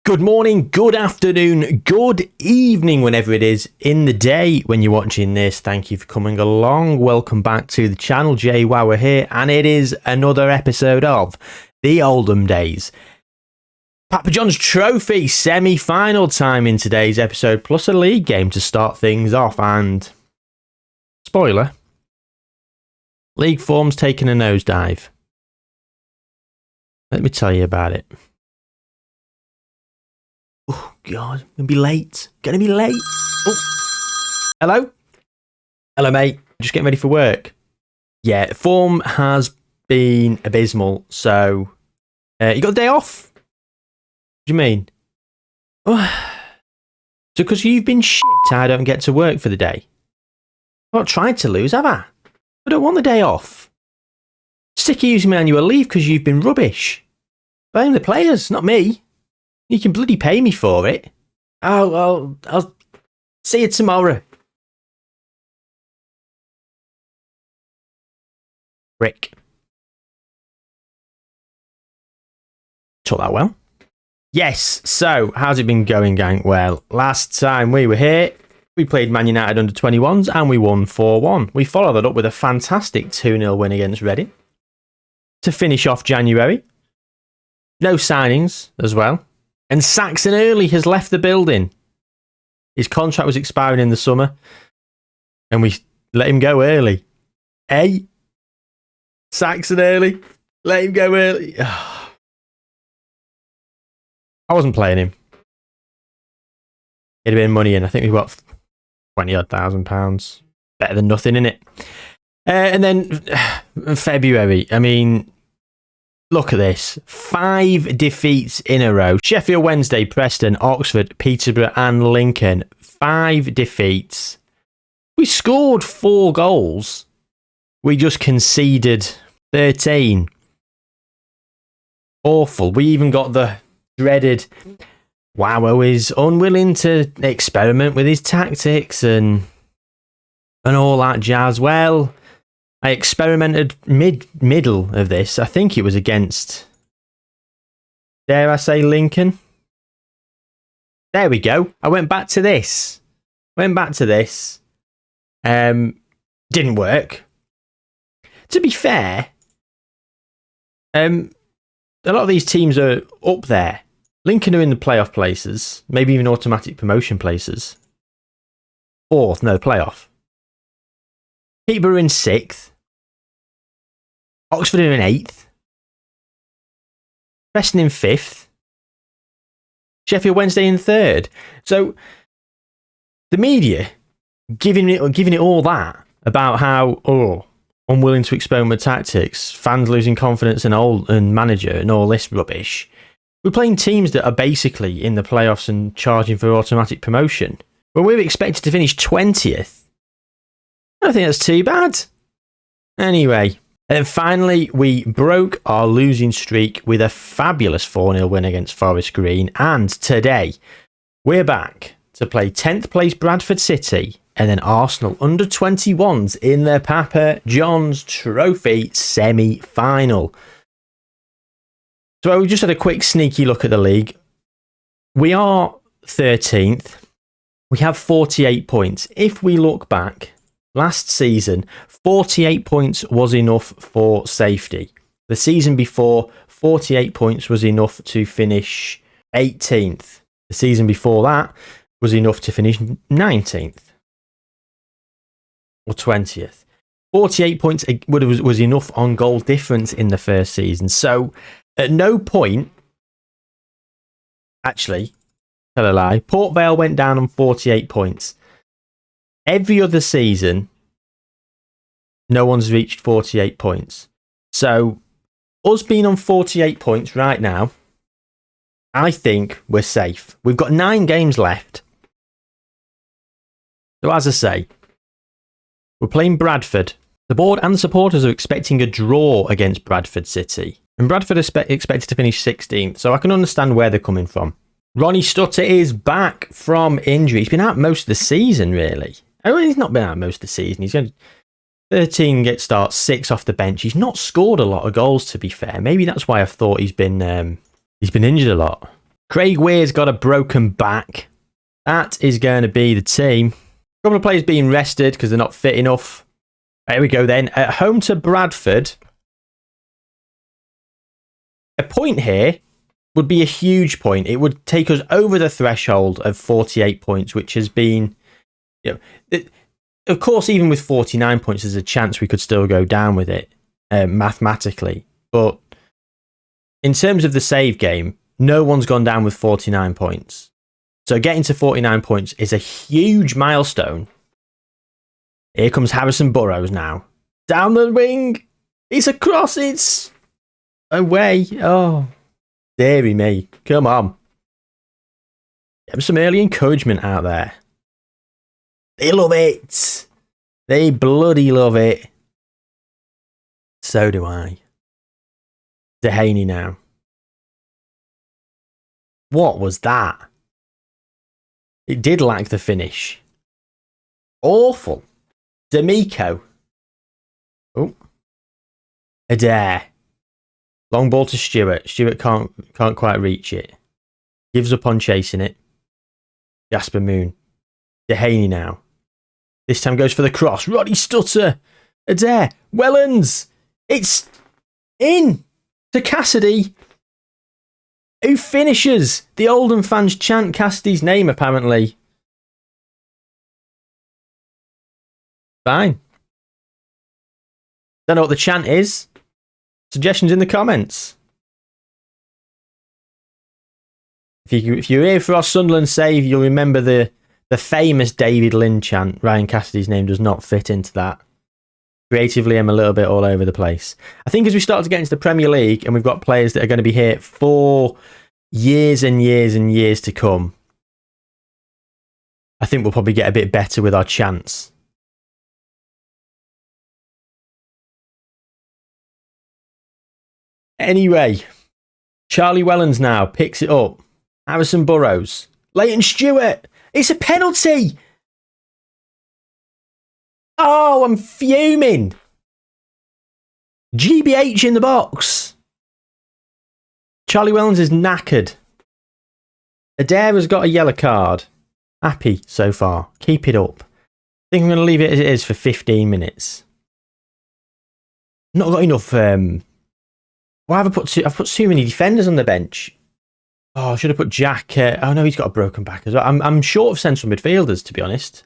Good morning, good afternoon, good evening, whenever it is in the day when you're watching this. Thank you for coming along. Welcome back to the channel. Jayhuahua here, and it is another episode of the Oldham Days. Papa John's Trophy semi-final time in today's episode, plus a league game to start things off. And spoiler, league form's taken a nosedive. Let me tell you about it. Oh, God, I'm going to be late. Going to be late. Oh. Hello? Hello, mate. Just getting ready for work. Yeah, form has been abysmal. So, you got a day off? What do you mean? Oh. So, because you've been shit, I don't get to work for the day. I've not tried to lose, have I? I don't want the day off. Sick of using my annual leave because you've been rubbish. Blame the players, not me. You can bloody pay me for it. Oh, I'll see you tomorrow. Rick. Took that well. Yes, so how's it been going, gang? Well, last time we were here, we played Man United under 21s and we won 4-1. We followed that up with a fantastic 2-0 win against Reading to finish off January. No signings as well. And Saxon Early has left the building. His contract was expiring in the summer. And we let him go early. Hey? Saxon Early? Let him go early. I wasn't playing him. He'd have been money in. I think we got 20-odd thousand pounds. Better than nothing, innit? And then February. I mean, look at this. 5 defeats in a row. Sheffield Wednesday, Preston, Oxford, Peterborough and Lincoln. 5 defeats. We scored 4 goals. We just conceded 13. Awful. We even got the dreaded Wow is unwilling to experiment with his tactics and all that jazz. Well, I experimented middle of this. I think it was against, dare I say, Lincoln. There we go. I went back to this. Didn't work. To be fair, a lot of these teams are up there. Lincoln are in the playoff places, maybe even automatic promotion places. 4th, no, playoff. Peterborough in 6th. Oxford in 8th. Preston in 5th. Sheffield Wednesday in 3rd. So the media giving it all that about how unwilling to experiment with tactics, fans losing confidence in manager and all this rubbish. We're playing teams that are basically in the playoffs and charging for automatic promotion. When we were expected to finish 20th, I don't think that's too bad. Anyway, and then finally we broke our losing streak with a fabulous 4-0 win against Forest Green. And today we're back to play 10th place Bradford City and then Arsenal under 21s in the Papa John's Trophy semi-final. So we just had a quick sneaky look at the league. We are 13th. We have 48 points. If we look back, last season, 48 points was enough for safety. The season before, 48 points was enough to finish 18th. The season before that was enough to finish 19th. Or 20th. 48 points was enough on goal difference in the first season. So, at no point, actually, tell a lie, Port Vale went down on 48 points. Every other season, no one's reached 48 points. So, us being on 48 points right now, I think we're safe. We've got 9 games left. So, as I say, we're playing Bradford. The board and the supporters are expecting a draw against Bradford City. And Bradford are expected to finish 16th, so I can understand where they're coming from. Ronnie Stutter is back from injury. He's been out most of the season, really. I mean, he's not been out most of the season. He's going 13 get starts, 6 off the bench. He's not scored a lot of goals, to be fair. Maybe that's why I thought he's been injured a lot. Craig Weir's got a broken back. That is going to be the team. A couple of players being rested because they're not fit enough. Here we go then. At home to Bradford. A point here would be a huge point. It would take us over the threshold of 48 points, which has been, of course, even with 49 points, there's a chance we could still go down with it mathematically. But in terms of the save game, no one's gone down with 49 points. So getting to 49 points is a huge milestone. Here comes Harrison Burrows now. Down the wing. It's a cross. It's away. Oh, dearie me. Come on. Get some early encouragement out there. They love it. They bloody love it. So do I. Dehaney now. What was that? It did lack the finish. Awful. D'Amico. Oh. Adair. Long ball to Stewart. Stewart can't quite reach it. Gives up on chasing it. Jasper Moon. Dehaney now. This time goes for the cross. Roddy Stutter. Adair. Wellens. It's in to Cassidy, who finishes. The Oldham fans chant Cassidy's name, apparently. Fine. Don't know what the chant is. Suggestions in the comments. If you're here for our Sunderland save, you'll remember the famous David Lynn chant. Ryan Cassidy's name does not fit into that. Creatively, I'm a little bit all over the place. I think as we start to get into the Premier League and we've got players that are going to be here for years and years and years to come, I think we'll probably get a bit better with our chants. Anyway, Charlie Wellens now picks it up. Harrison Burrows. Leighton Stewart. It's a penalty. Oh, I'm fuming. GBH in the box. Charlie Wellens is knackered. Adair has got a yellow card. Happy so far. Keep it up. I think I'm going to leave it as it is for 15 minutes. Not got enough. Well, I've put too many defenders on the bench. Oh, I should have put Jack. Oh no, he's got a broken back as well. I'm short of central midfielders, to be honest.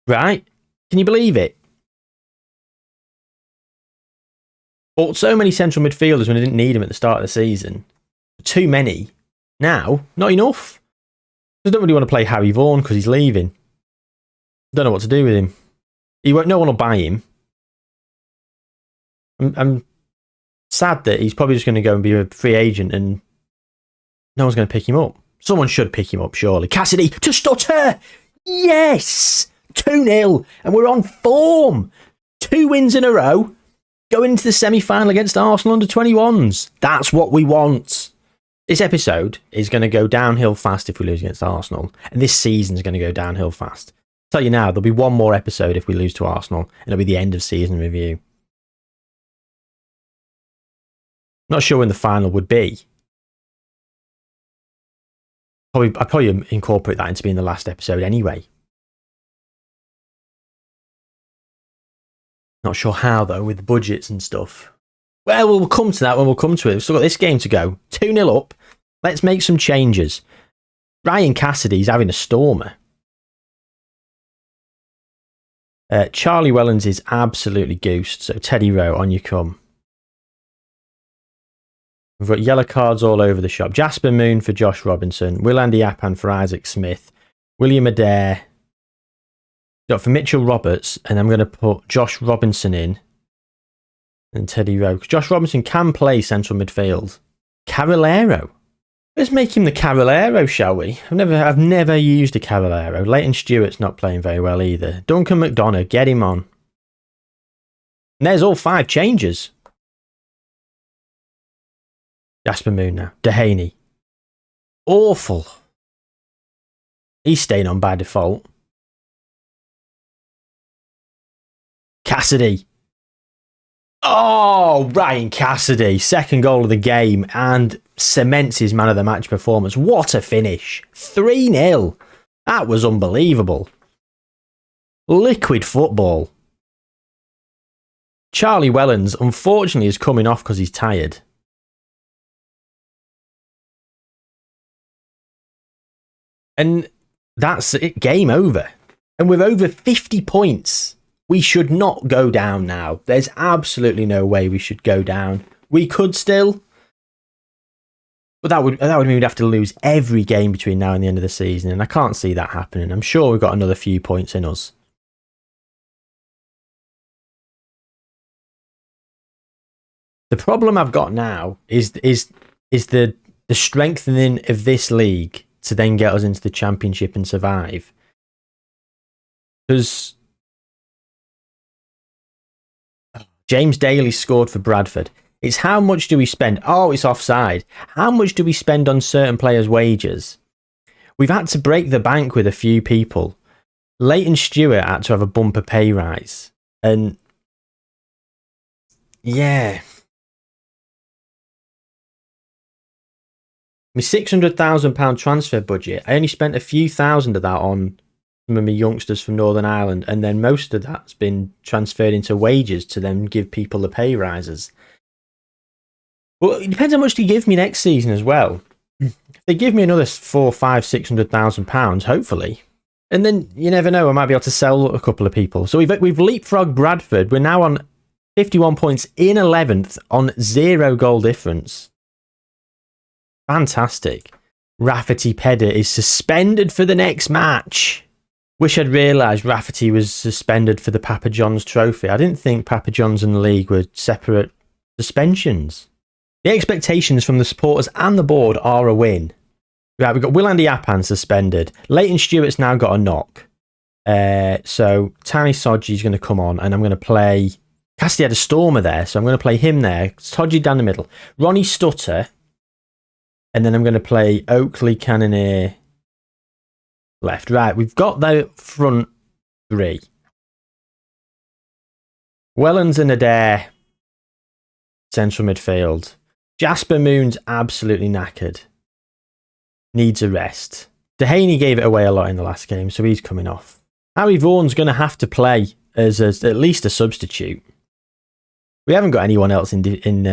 Right? Can you believe it? Bought so many central midfielders when I didn't need them at the start of the season. Too many. Now, not enough. I don't really want to play Harry Vaughan because he's leaving. Don't know what to do with him. No one will buy him. I'm sad that he's probably just going to go and be a free agent and no one's going to pick him up. Someone should pick him up, surely. Cassidy to Stutter! Yes! 2-0, and we're on form. 2 wins in a row, going into the semi-final against Arsenal under-21s. That's what we want. This episode is going to go downhill fast if we lose against Arsenal, and this season's going to go downhill fast. I'll tell you now, there'll be one more episode if we lose to Arsenal, and it'll be the end of season review. Not sure when the final would be. I'd probably incorporate that into being the last episode anyway. Not sure how, though, with the budgets and stuff. Well, we'll come to that when we'll come to it. We've still got this game to go. 2-0 up. Let's make some changes. Ryan Cassidy's having a stormer. Charlie Wellens is absolutely goosed, so Teddy Rowe, on you come. We've got yellow cards all over the shop. Jasper Moon for Josh Robinson. Will Andy Appan for Isaac Smith. William Adair. Got for Mitchell Roberts. And I'm going to put Josh Robinson in. And Teddy Rowe. Josh Robinson can play central midfield. Carolero. Let's make him the Carolero, shall we? I've never used a Carolero. Leighton Stewart's not playing very well either. Duncan McDonough, get him on. And there's all 5 changes. Jasper Moon now. Dehaney. Awful. He's staying on by default. Cassidy. Oh, Ryan Cassidy, second goal of the game and cements his man of the match performance. What a finish. 3-0. That was unbelievable. Liquid football. Charlie Wellens, unfortunately, is coming off because he's tired. And that's it. Game over. And with over 50 points, we should not go down now. There's absolutely no way we should go down. We could still. But that would mean we'd have to lose every game between now and the end of the season. And I can't see that happening. I'm sure we've got another few points in us. The problem I've got now is the strengthening of this league to then get us into the Championship and survive. Because James Daly scored for Bradford. It's how much do we spend? Oh, it's offside. How much do we spend on certain players' wages? We've had to break the bank with a few people. Leighton Stewart had to have a bumper pay rise. And yeah. My £600,000 transfer budget, I only spent a few thousand of that on some of my youngsters from Northern Ireland, and then most of that's been transferred into wages to then give people the pay rises. Well, it depends how much they give me next season as well. If they give me another £400,000, £600,000, hopefully, and then you never know, I might be able to sell a couple of people. So we've leapfrogged Bradford. We're now on 51 points in 11th on 0 goal difference. Fantastic. Rafferty Pedder is suspended for the next match. Wish I'd realised Rafferty was suspended for the Papa John's trophy. I didn't think Papa John's and the league were separate suspensions. The expectations from the supporters and the board are a win. Right, we've got Will Andy Appan suspended. Leighton Stewart's now got a knock. So Tiny Sodji's going to come on and I'm going to play... Cassidy had a stormer there, so I'm going to play him there. Sodji down the middle. Ronnie Stutter. And then I'm going to play Oakley, Cannoneer, left. Right, we've got the front three. Wellens and Adair, central midfield. Jasper Moon's absolutely knackered. Needs a rest. Dehaney gave it away a lot in the last game, so he's coming off. Harry Vaughan's going to have to play as at least a substitute. We haven't got anyone else in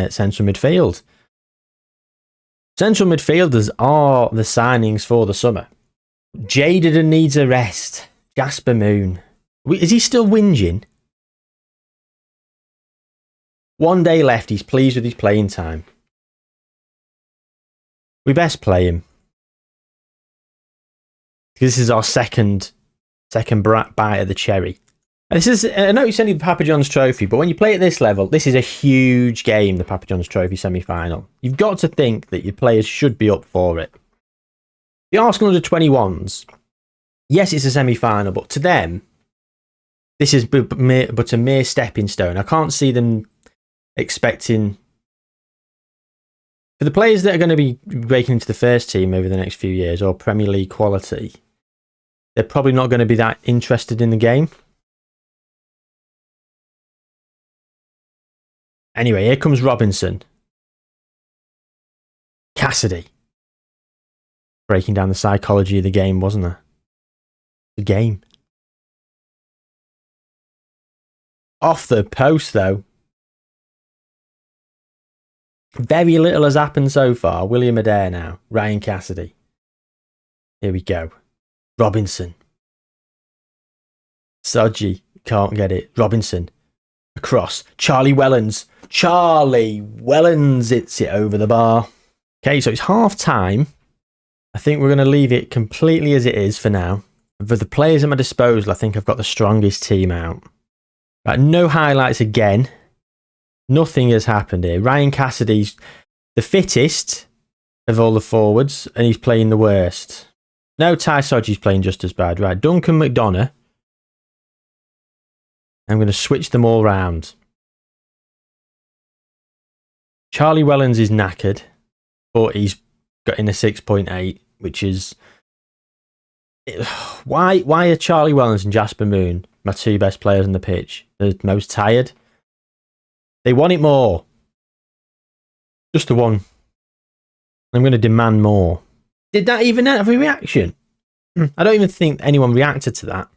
central midfield. Central midfielders are the signings for the summer. Jaded needs a rest. Jasper Moon. Is he still whinging? One day left. He's pleased with his playing time. We best play him. This is our second bite of the cherry. This is, I know it's only the Papa John's Trophy, but when you play at this level, this is a huge game, the Papa John's Trophy semi-final. You've got to think that your players should be up for it. The Arsenal under-21s, yes, it's a semi-final, but to them, this is but a mere stepping stone. I can't see them expecting... For the players that are going to be breaking into the first team over the next few years, or Premier League quality, they're probably not going to be that interested in the game. Anyway, here comes Robinson. Cassidy. Breaking down the psychology of the game, wasn't there? The game. Off the post, though. Very little has happened so far. William Adair now. Ryan Cassidy. Here we go. Robinson. Sodji. Can't get it. Robinson. Across. Charlie Wellens. Charlie Wellens hits it over the bar. Okay, so it's half time. I think we're going to leave it completely as it is for now. For the players at my disposal, I think I've got the strongest team out. Right, no highlights again. Nothing has happened here. Ryan Cassidy's the fittest of all the forwards, and he's playing the worst. No, Ty Sodji's playing just as bad. Right, Duncan McDonough. I'm going to switch them all round. Charlie Wellens is knackered, but he's got in a 6.8, which is... Why are Charlie Wellens and Jasper Moon my two best players on the pitch? The most tired? They want it more. Just the one. I'm going to demand more. Did that even have a reaction? I don't even think anyone reacted to that.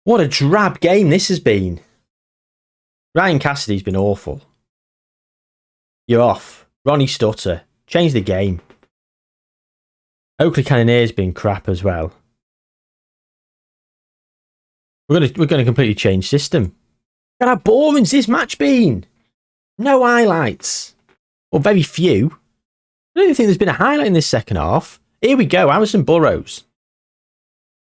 What a drab game this has been. Ryan Cassidy's been awful. You're off. Ronnie Stutter. Change the game. Oakley Cannonier's been crap as well. We're gonna completely change system. God, how boring's this match been? No highlights. Or very few. I don't even think there's been a highlight in this second half. Here we go, Harrison Burrows.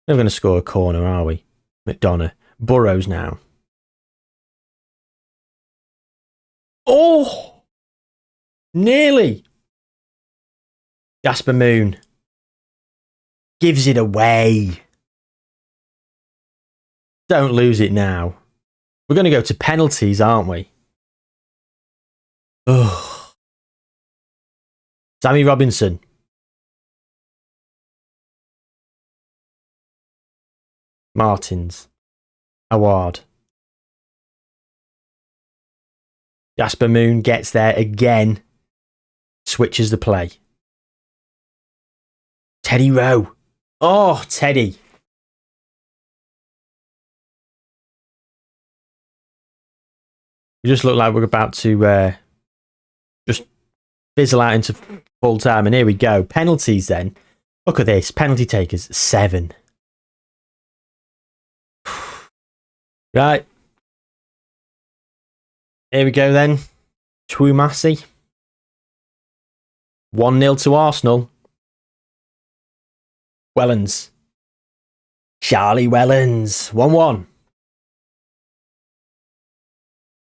We're going to score a corner, are we? McDonough. Burrows now. Oh! Nearly. Jasper Moon. Gives it away. Don't lose it now. We're going to go to penalties, aren't we? Ugh. Sammy Robinson. Martins. Award. Jasper Moon gets there again. Switches the play. Teddy Rowe. Oh, Teddy. We just look like we're about to just fizzle out into full time. And here we go. Penalties then. Look at this. Penalty takers. 7. Right. Here we go then. Twumasi. 1-0 to Arsenal. Wellens. Charlie Wellens. 1-1.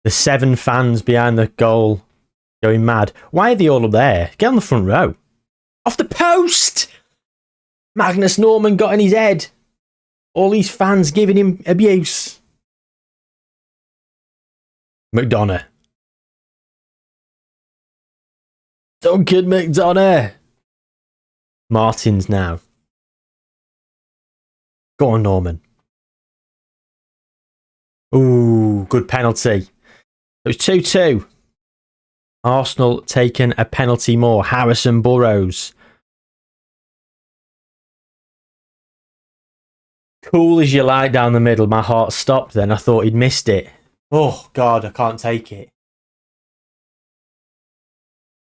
The 7 fans behind the goal going mad. Why are they all up there? Get on the front row. Off the post! Magnus Norman got in his head. All these fans giving him abuse. McDonough. Duncan McDonough. Martins now. Go on, Norman. Ooh, good penalty. It was 2-2. Arsenal taking a penalty more. Harrison Burrows. Cool as you like down the middle. My heart stopped then. I thought he'd missed it. Oh, God, I can't take it.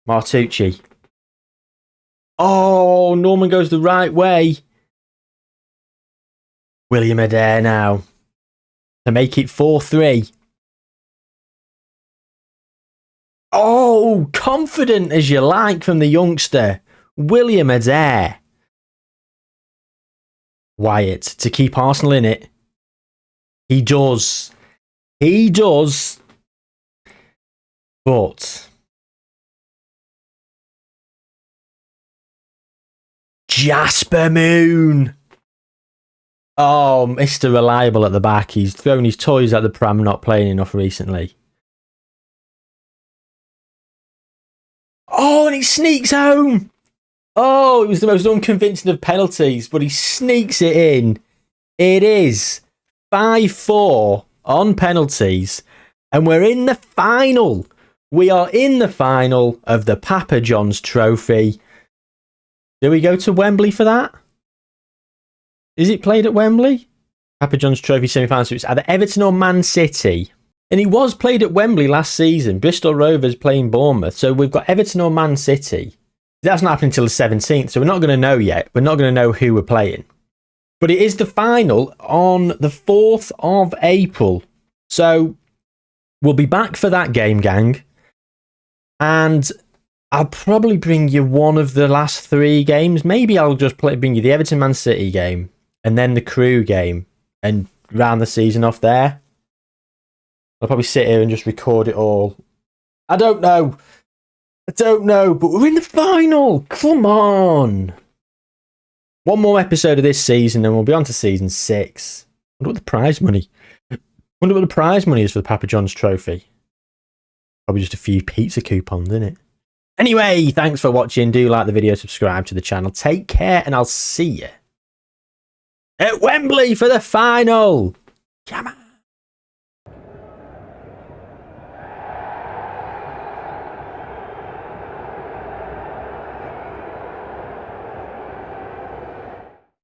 Martucci. Oh, Norman goes the right way. William Adair now. To make it 4-3. Oh, confident as you like from the youngster. William Adair. Wyatt to keep Arsenal in it. He does. He does. But Jasper Moon. Oh, Mr. Reliable at the back. He's thrown his toys at the pram, not playing enough recently. Oh, and he sneaks home. Oh, it was the most unconvincing of penalties, but he sneaks it in. It is 5-4 on penalties, and we're in the final. We are in the final of the Papa John's Trophy. Do we go to Wembley for that? Is it played at Wembley? Papa John's Trophy semi-final. So it's either Everton or Man City. And it was played at Wembley last season. Bristol Rovers playing Bournemouth. So we've got Everton or Man City. That's not happening until the 17th. So we're not going to know yet. We're not going to know who we're playing. But it is the final on the 4th of April. So we'll be back for that game, gang. And I'll probably bring you one of the last 3 games. Maybe I'll just bring you the Everton Man City game and then the Crew game and round the season off there. I'll probably sit here and just record it all. I don't know, but we're in the final. Come on. One more episode of this season and we'll be on to season 6. Wonder what the prize money is for the Papa John's Trophy. Probably just a few pizza coupons, isn't it? Anyway, thanks for watching. Do like the video, subscribe to the channel. Take care, and I'll see you at Wembley for the final. Come on.